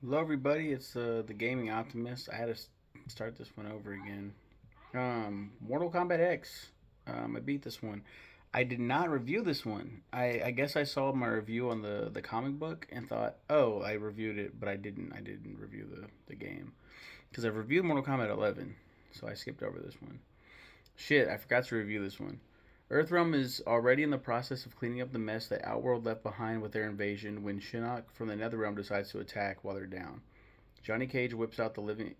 Hello, everybody. It's the Gaming Optimist. I had to start this one over again. Mortal Kombat X. I beat this one. I did not review this one. I guess I saw my review on the comic book and thought, oh, I reviewed it, but I didn't. I didn't review the game because I've reviewed Mortal Kombat 11, so I skipped over this one. Shit, I forgot to review this one. Earthrealm is already in the process of cleaning up the mess that Outworld left behind with their invasion when Shinnok from the Netherrealm decides to attack while they're down. Johnny Cage whips out the living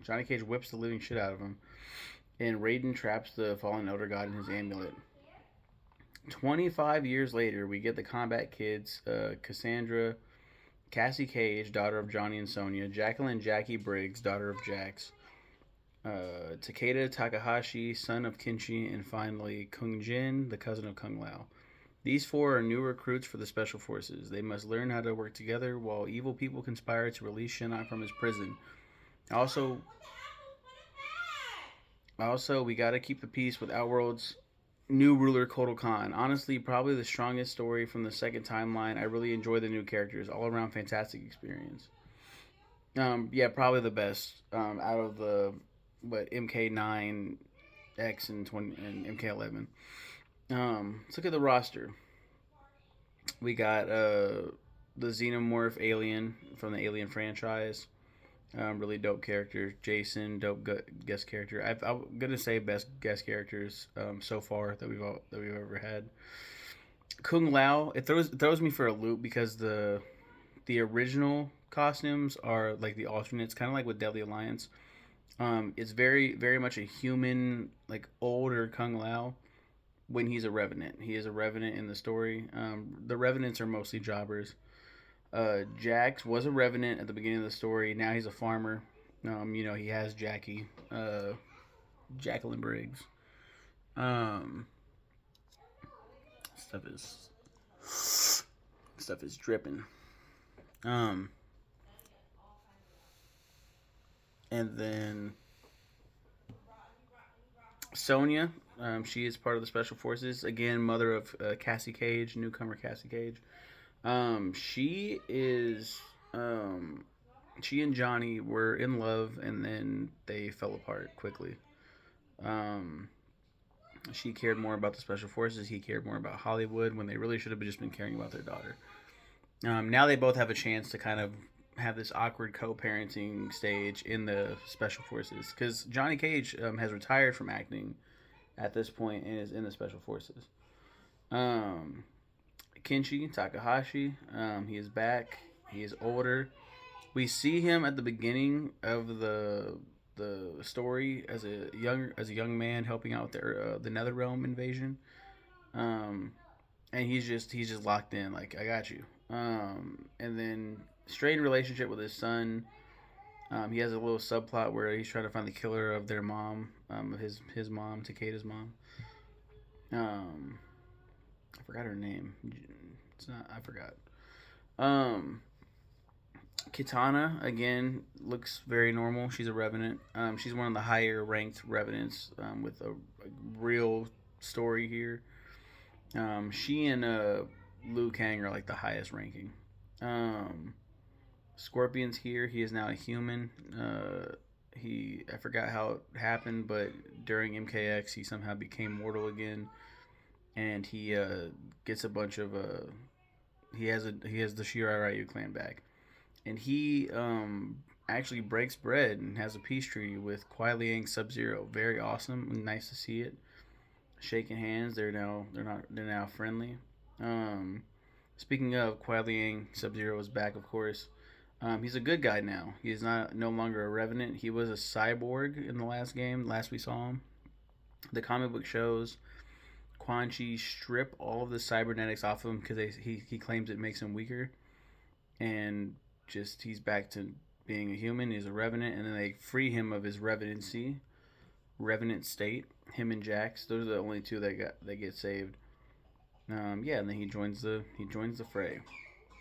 Johnny Cage whips the living shit out of him, and Raiden traps the fallen Elder God in his amulet. 25 years later, we get the Combat Kids, Cassandra, Cassie Cage, daughter of Johnny and Sonya, Jacqueline Jackie Briggs, daughter of Jax, Takeda Takahashi, son of Kinshi, and finally Kung Jin, the cousin of Kung Lao. These four are new recruits for the Special Forces. They must learn how to work together while evil people conspire to release Shinnok from his prison. Also, we gotta keep the peace with Outworld's new ruler Kotal Khan. Honestly, probably the strongest story from the second timeline. I really enjoy the new characters. All around fantastic experience. Yeah, probably the best out of the MK9, X, and 20 and MK11. Let's look at the roster. We got the Xenomorph alien from the Alien franchise. Really dope character. Jason, dope guest character. I'm gonna say best guest characters so far that we've ever had. Kung Lao. It throws me for a loop because the original costumes are like the alternates, kind of like with Deadly Alliance. It's very much a human, like older Kung Lao when he's a revenant. He is a revenant in the story. The revenants are mostly jobbers. Jax was a revenant at the beginning of the story. Now he's a farmer. He has Jackie, Jacqueline Briggs. Um, stuff is stuff is dripping. Um, and then Sonya, she is part of the special forces. Again, mother of Cassie Cage, newcomer Cassie Cage. She is she and Johnny were in love, and then they fell apart quickly. Um, she cared more about the special forces. He cared more about Hollywood when they really should have just been caring about their daughter. Now they both have a chance to kind of have this awkward co-parenting stage in the special forces because Johnny Cage has retired from acting at this point and is in the special forces. Um, Kinshi Takahashi, he is back. He is older. We see him at the beginning of the story as a young man helping out the Netherrealm invasion. Um, and he's just locked in. Like I got you. And then strained relationship with his son. He has a little subplot where he's trying to find the killer of their mom, his mom, Takeda's mom. Um, I forgot her name. It's not. I forgot. Um, Kitana again looks very normal. She's a revenant. She's one of the higher ranked revenants with a real story here. She and Liu Kang are like the highest ranking. Um, Scorpion's here. He is now a human. I forgot how it happened, but during MKX he somehow became mortal again, and he gets a bunch of he has the Shirai Ryu clan back, and he actually breaks bread and has a peace treaty with Kuai Liang Sub Zero. Very awesome and nice to see it. Shaking hands, they're now friendly. Um, Speaking of Kuai Liang, Sub Zero is back, of course. He's a good guy now. He is not no longer a revenant. He was a cyborg in the last game. Last we saw him, the comic book shows Quan Chi strip all of the cybernetics off of him because he claims it makes him weaker, and just he's back to being a human. He's a revenant, and then they free him of his revenant state. Him and Jax, those are the only two that get saved. Yeah, and then he joins the fray.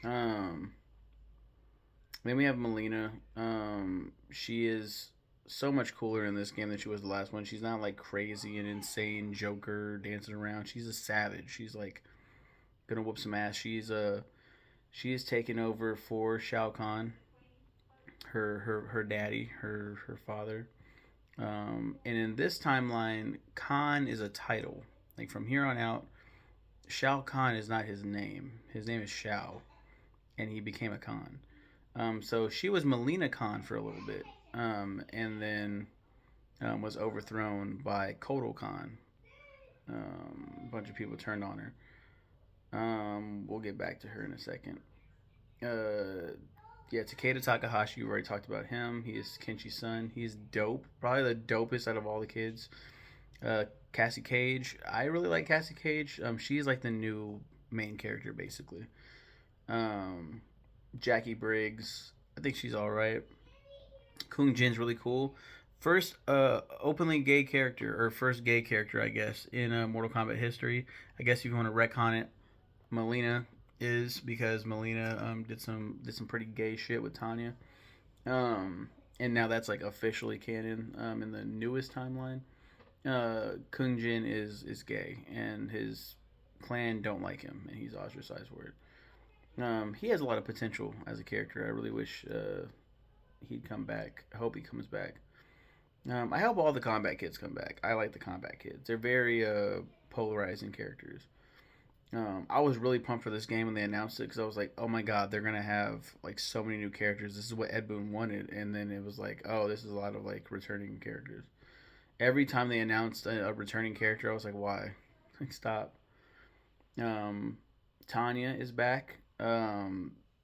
Um, then we have Melina. She is so much cooler in this game than she was the last one. She's not like crazy and insane Joker dancing around. She's a savage. She's like gonna whoop some ass. She is taken over for Shao Kahn. her daddy, her father. And in this timeline, Khan is a title. Like from here on out, Shao Kahn is not his name. His name is Shao, and he became a Khan. So she was Melina Khan for a little bit, and then was overthrown by Kotal Khan. A bunch of people turned on her. We'll get back to her in a second. Uh, yeah, Takeda Takahashi, you already talked about him. He is Kenshi's son. He's dope. Probably the dopest out of all the kids. Cassie Cage. I really like Cassie Cage. She's like the new main character, basically. Um, Jackie Briggs. I think she's all right. Kung Jin's really cool. First openly gay character, or first gay character, I guess, in Mortal Kombat history. I guess if you want to retcon it, Melina is, because Melina did some pretty gay shit with Tanya. And now that's like officially canon in the newest timeline. Kung Jin is gay, and his clan don't like him, and he's ostracized for it. He has a lot of potential as a character. I really wish he'd come back. I hope he comes back. I hope all the combat kids come back. I like the combat kids. They're very polarizing characters. I was really pumped for this game when they announced it, because I was like, oh my god, they're gonna have like so many new characters. This is what Ed Boon wanted, and then it was like, oh, this is a lot of like returning characters. Every time they announced a returning character, I was like, why? Like, stop. Um, Tanya is back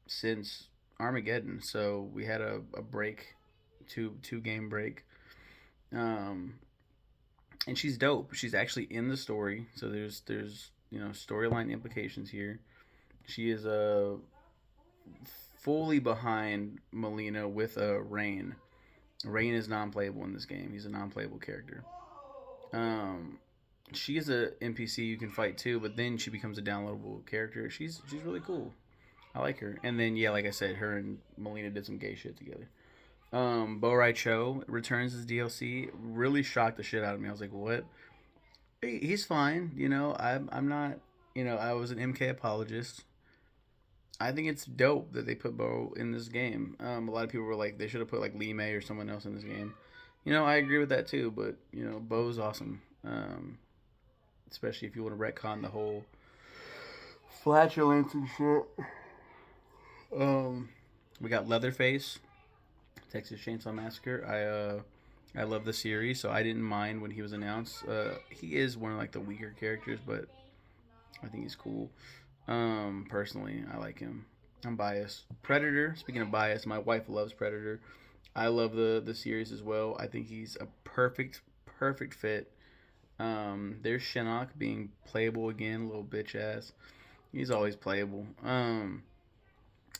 since Armageddon, so we had a break, two game break. Um, and she's dope. She's actually in the story, so there's storyline implications here. She is fully behind Melina with Rain. Rain is non-playable in this game. He's a non-playable character. Um, she is a NPC you can fight too, but then she becomes a downloadable character. She's really cool. I like her. And then yeah, like I said, her and Melina did some gay shit together. Bo Rai Cho returns as DLC. Really shocked the shit out of me. I was like, what? He's fine. I'm not. I was an MK apologist. I think it's dope that they put Bo in this game. A lot of people were like, they should have put like Lee May or someone else in this game. I agree with that too. But Bo's awesome. Especially if you want to retcon the whole flatulence and shit. We got Leatherface, Texas Chainsaw Massacre. I love the series, so I didn't mind when he was announced. He is one of like the weaker characters, but I think he's cool. Personally, I like him. I'm biased. Predator. Speaking of bias, my wife loves Predator. I love the series as well. I think he's a perfect fit. There's Shinnok being playable again, little bitch ass. He's always playable.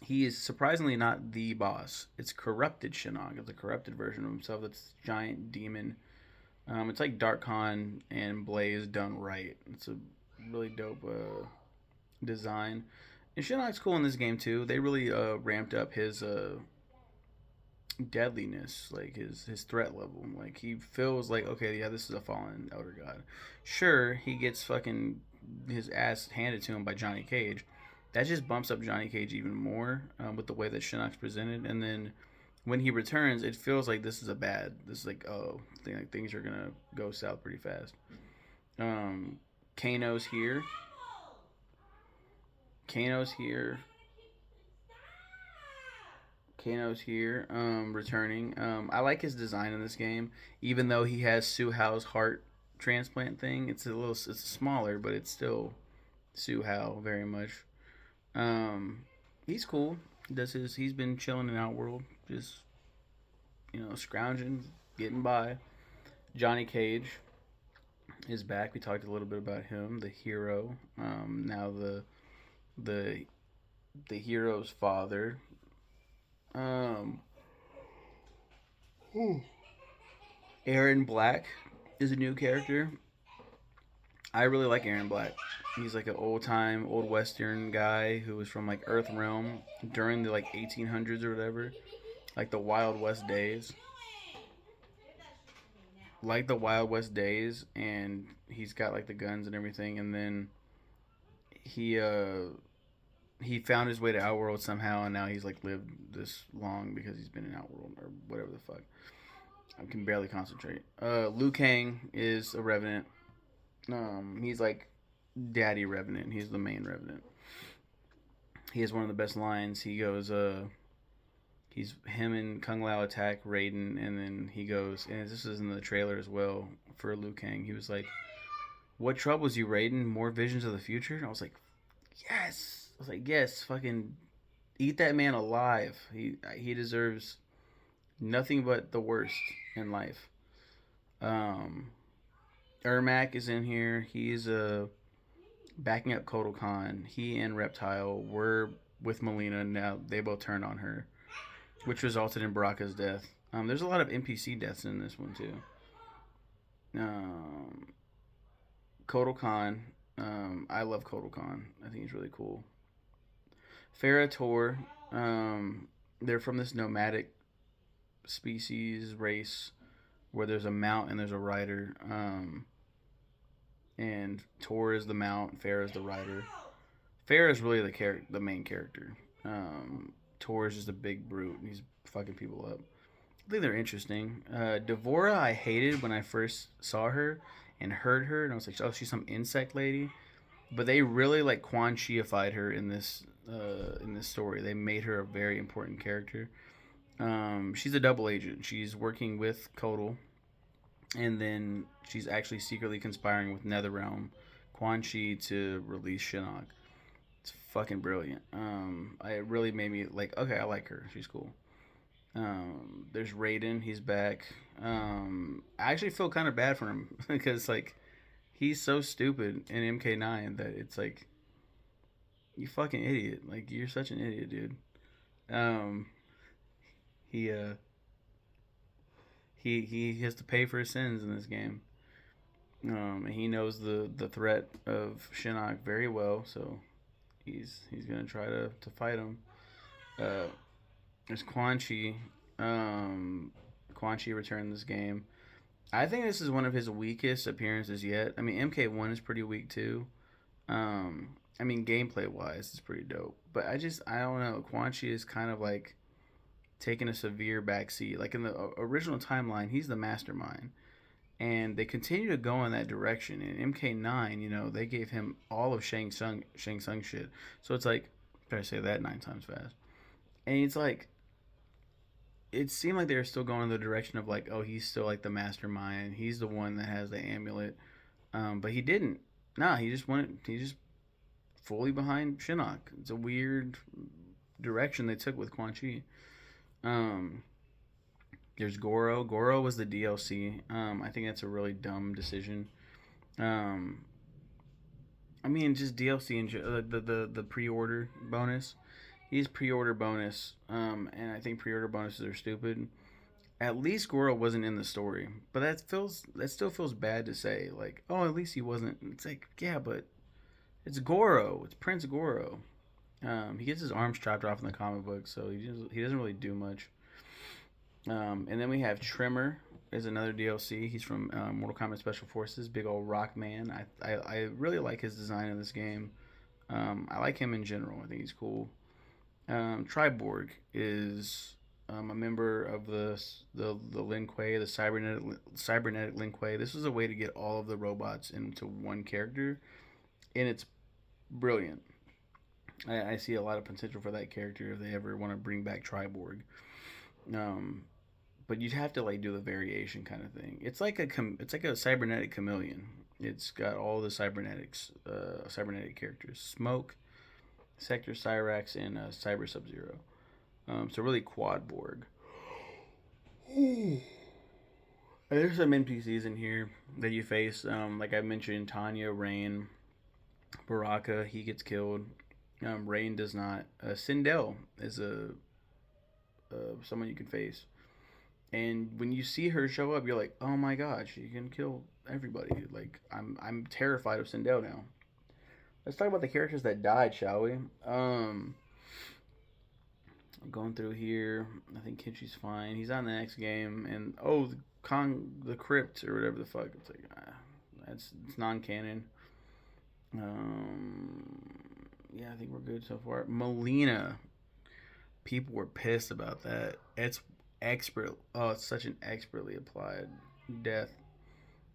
He is surprisingly not the boss. It's corrupted Shinnok. It's a corrupted version of himself. That's giant demon. It's like Dark Khan and Blaze done right. It's a really dope design. And Shinnok's cool in this game too. They really ramped up his deadliness, like his threat level. Like he feels like, okay, yeah, this is a fallen elder god. Sure, he gets fucking his ass handed to him by Johnny Cage. That just bumps up Johnny Cage even more with the way that Shinnok's presented. And then when he returns, it feels like this is a bad. This is like, oh, like things are gonna go south pretty fast. Um, Kano's here. Kano's here. Kano's here, returning. I like his design in this game, even though he has Su Hao's heart transplant thing. It's smaller, but it's still Su Hao very much. Um, he's cool. He's been chilling in Outworld, just scrounging, getting by. Johnny Cage is back. We talked a little bit about him, the hero. Now the the hero's father. Um, Aaron Black is a new character. I really like Aaron Black. He's like an old western guy who was from like Earth Realm during the like 1800s or whatever, like the Wild West days. Like the Wild West days, and he's got like the guns and everything, and then he he found his way to Outworld somehow, and now he's like lived this long because he's been in Outworld or whatever the fuck. I can barely concentrate. Liu Kang is a Revenant. He's like Daddy Revenant. He's the main Revenant. He has one of the best lines. He goes, he's him and Kung Lao attack Raiden, and then he goes, and this is in the trailer as well for Liu Kang. He was like, "What troubles you, Raiden? More visions of the future?" And I was like, "Yes." I was like, "Yes, fucking eat that man alive. He deserves nothing but the worst in life." Um, Ermac is in here. He's backing up Kotal Khan. He and Reptile were with Melina. Now they both turned on her, which resulted in Baraka's death. There's a lot of NPC deaths in this one too. Um, Kotal Khan. I love Kotal Khan. I think he's really cool. Farah Tor. They're from this nomadic species race where there's a mount and there's a rider. And Tor is the mount, Farah is the rider. Farah is really the main character. Tor is just a big brute, and he's fucking people up. I think they're interesting. Devora, I hated when I first saw her and heard her, and I was like, oh, she's some insect lady. But they really like Quan Chiified her in this story. They made her a very important character. She's a double agent. She's working with Kotal, and then she's actually secretly conspiring with NetherRealm, Quan Chi, to release Shinnok. It's fucking brilliant. It really made me like, okay, I like her. She's cool. There's Raiden. He's back. I actually feel kind of bad for him because like he's so stupid in MK9 that it's like, you fucking idiot. Like you're such an idiot, dude. Um, he uh he has to pay for his sins in this game. And he knows the threat of Shinnok very well, so he's gonna try to fight him. Uh, there's Quan Chi. Quan Chi returned this game. I think this is one of his weakest appearances yet. I mean, MK1 is pretty weak too. I mean, gameplay wise, it's pretty dope. But I don't know. Quan Chi is kind of like taking a severe backseat. Like in the original timeline, he's the mastermind, and they continue to go in that direction. In MK9, they gave him all of Shang Tsung shit. So it's like, try to say that 9 times fast, and it's like, it seemed like they were still going in the direction of like, oh, he's still like the mastermind. He's the one that has the amulet, but he didn't. Nah, he just went. He just fully behind Shinnok. It's a weird direction they took with Quan Chi. Um, there's Goro. Goro was the DLC. I think that's a really dumb decision. Um, I mean, just DLC and the pre-order bonus. He's pre-order bonus. And I think pre-order bonuses are stupid. At least Goro wasn't in the story, but that still feels bad to say. Like, oh, at least he wasn't. It's like, yeah, but it's Goro. It's Prince Goro. He gets his arms chopped off in the comic book, so he doesn't really do much. And then we have Tremor is another DLC. He's from Mortal Kombat Special Forces. Big old rock man. I really like his design in this game. I like him in general. I think he's cool. Triborg is a member of the Lin Kuei, the cybernetic Lin Kuei. This was a way to get all of the robots into one character, and it's brilliant. I see a lot of potential for that character if they ever want to bring back Triborg. Um, but you'd have to like do the variation kind of thing. It's like a cybernetic chameleon. It's got all the cybernetic characters: Smoke, Sector Cyrax, and Cyber Sub Zero. So really Quadborg. There's some NPCs in here that you face. Like I mentioned, Tanya, Rain, Baraka. He gets killed. Rain does not. Sindel is a someone you can face. And when you see her show up, you're like, oh my god, she can kill everybody. Like I'm terrified of Sindel now. Let's talk about the characters that died, shall we? I'm going through here. I think Kenchi's fine. He's on the next game, and the Crypt or whatever the fuck. It's like it's non-canon. Yeah, I think we're good so far. Melina, people were pissed about that. It's expert. Oh, it's such an expertly applied death.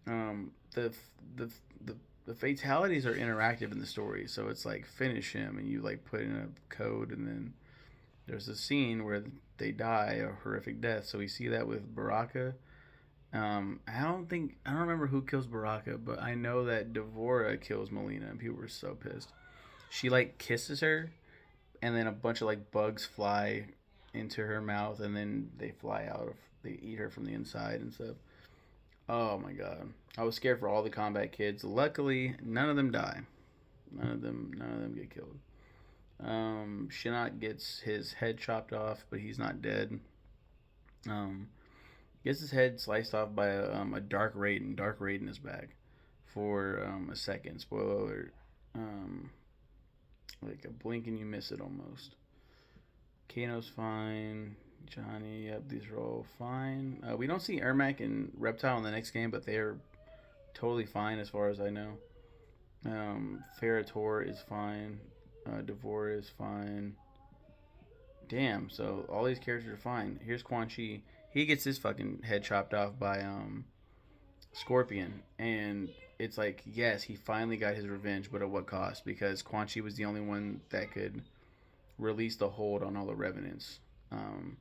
Um, the the the the fatalities are interactive in the story, so it's like finish him, and you like put in a code, and then there's a scene where they die a horrific death. So we see that with Baraka. I don't remember who kills Baraka, but I know that Devora kills Melina, and people were so pissed. She like kisses her, and then a bunch of like bugs fly into her mouth, and then they fly out of they eat her from the inside and stuff. Oh my god, I was scared for all the combat kids. Luckily, none of them die. None of them get killed. Shinnok gets his head chopped off, but he's not dead. Um, gets his head sliced off by a Dark Raiden. Dark Raiden is back for a second. Spoiler alert. Um, like a blink and you miss it almost. Kano's fine. Johnny, yep, these are all fine. We don't see Ermac and Reptile in the next game, but they're totally fine as far as I know. Ferrator is fine. Devore is fine. Damn, so all these characters are fine. Here's Quan Chi. He gets his fucking head chopped off by Scorpion, and it's like, yes, he finally got his revenge, but at what cost? Because Quan Chi was the only one that could release the hold on all the revenants. Um,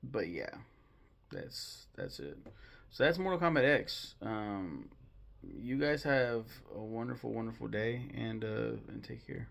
but yeah, that's it. So that's Mortal Kombat X. You guys have a wonderful, wonderful day, and take care.